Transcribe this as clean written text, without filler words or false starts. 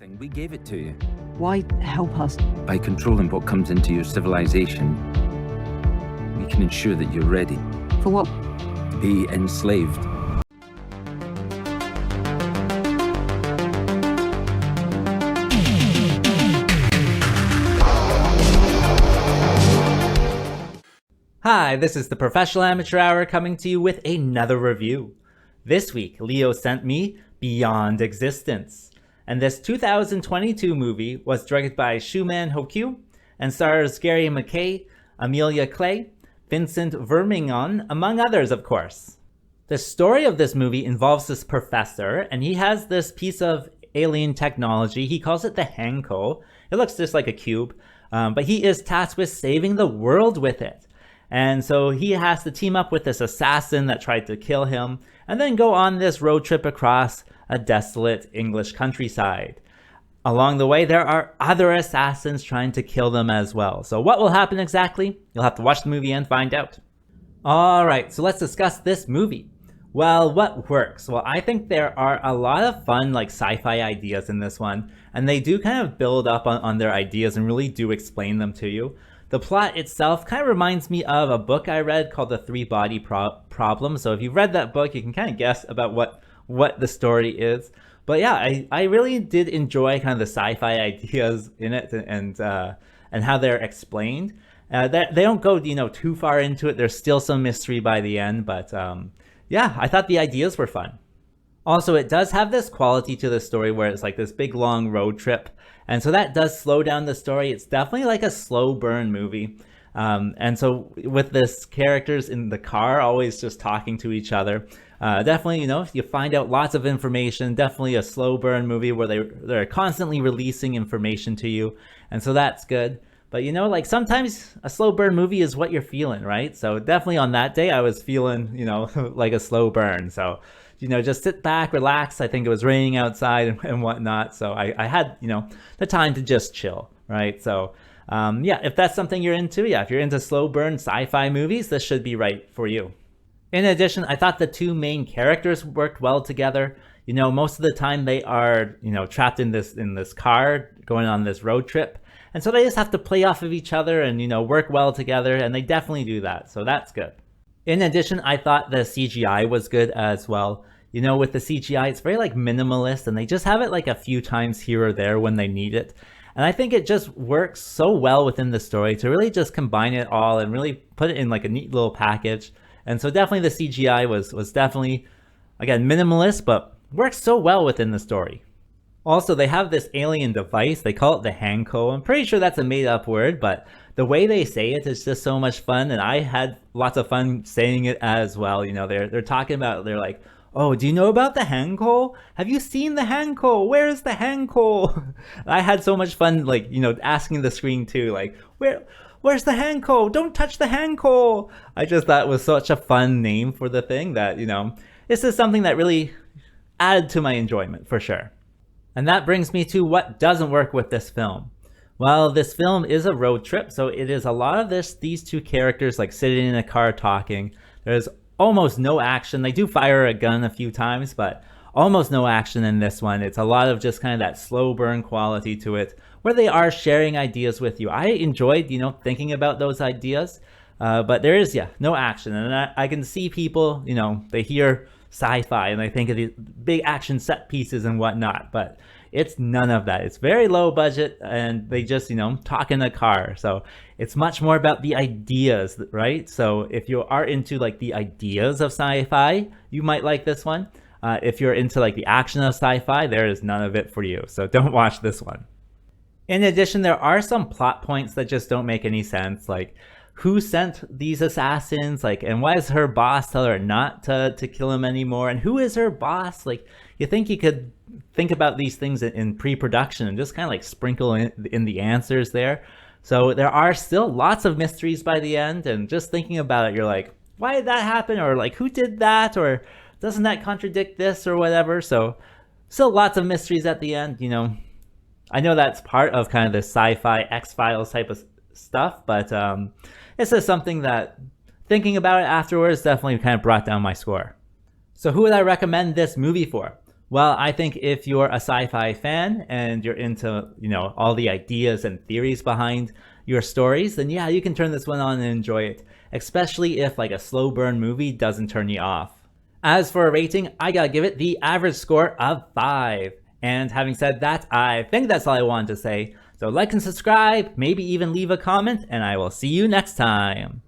everything. We gave it to you. Why help us? By controlling what comes into your civilization, we can ensure that you're ready For what? to be enslaved. Hi, this is the Professional Amateur Hour coming to you with another review. This week, Leo sent me Beyond Existence. And this 2022 movie was directed by Schumann Hoque and stars Gary MacKay, Amelia Clay, Vincent Vermignon, among others, of course. The story of this movie involves this professor, and he has this piece of alien technology. He calls it the Hoque. It looks just like a cube, but he is tasked with saving the world with it. And so he has to team up with this assassin that tried to kill him, and then go on this road trip across a desolate English countryside. Along the way, there are other assassins trying to kill them as well. So what will happen exactly? You'll have to watch the movie and find out. Alright, so let's discuss this movie. Well, what works? Well, I think there are a lot of fun sci-fi ideas in this one, and they do kind of build up on their ideas and really do explain them to you. The plot itself kind of reminds me of a book I read called The Three Body Problem. So if you've read that book, you can kind of guess about what the story is. But yeah, I really did enjoy kind of the sci-fi ideas in it and how they're explained. They don't go too far into it. There's still some mystery by the end, but yeah, I thought the ideas were fun. Also, it does have this quality to the story where it's like this big long road trip. And so that does slow down the story. It's definitely like a slow burn movie. And so with this characters in the car always just talking to each other, definitely, you find out lots of information. Definitely a slow burn movie where they're constantly releasing information to you. And so that's good. But sometimes a slow burn movie is what you're feeling, right? So definitely on that day I was feeling, like a slow burn. So just sit back, relax. I think it was raining outside and whatnot. So I had, the time to just chill, right? So, yeah, if that's something you're into, if you're into slow burn sci-fi movies, this should be right for you. In addition, I thought the two main characters worked well together. Most of the time they are, trapped in this car going on this road trip. And so they just have to play off of each other and, work well together. And they definitely do that. So that's good. In addition, I thought the CGI was good as well. With the CGI, it's very minimalist, and they just have it a few times here or there when they need it. And I think it just works so well within the story to really just combine it all and really put it in a neat little package. And so definitely the CGI was definitely, again, minimalist, but works so well within the story. Also, they have this alien device. They call it the Hoque. I'm pretty sure that's a made-up word, but the way they say it is just so much fun, and I had lots of fun saying it as well. They're talking about, they're like, oh, do you know about the Hoque? Have you seen the Hoque? Where's the Hoque? I had so much fun, asking the screen too, where's the Hoque? Don't touch the Hoque. I just thought it was such a fun name for the thing that, this is something that really added to my enjoyment for sure. And that brings me to what doesn't work with this film. Well, this film is a road trip, so it is a lot of these two characters sitting in a car talking. There's almost no action. They do fire a gun a few times, but almost no action in this one. It's a lot of just kind of that slow burn quality to it, where they are sharing ideas with you. I enjoyed, thinking about those ideas, but there is, no action. And I can see people, they hear sci-fi and they think of these big action set pieces and whatnot, but it's none of that. It's very low budget, and they just, talk in the car. So it's much more about the ideas, right? So if you are into the ideas of sci-fi, you might like this one. If you're into the action of sci-fi, there is none of it for you. So don't watch this one. In addition, there are some plot points that just don't make any sense. Who sent these assassins? And why does her boss tell her not to kill him anymore? And who is her boss? You think you could think about these things in pre-production and just kind of sprinkle in the answers there. So there are still lots of mysteries by the end, and just thinking about it, you're like, why did that happen? Or who did that? Or doesn't that contradict this or whatever? So still lots of mysteries at the end. I know that's part of kind of the sci-fi X-Files type of stuff, but it's just something that thinking about it afterwards definitely kind of brought down my score. So who would I recommend this movie for? Well, I think if you're a sci-fi fan and you're into, all the ideas and theories behind your stories, then yeah, you can turn this one on and enjoy it, especially if like a slow burn movie doesn't turn you off. As for a rating, I gotta give it the average score of 5. And having said that, I think that's all I wanted to say. So like and subscribe, maybe even leave a comment, and I will see you next time.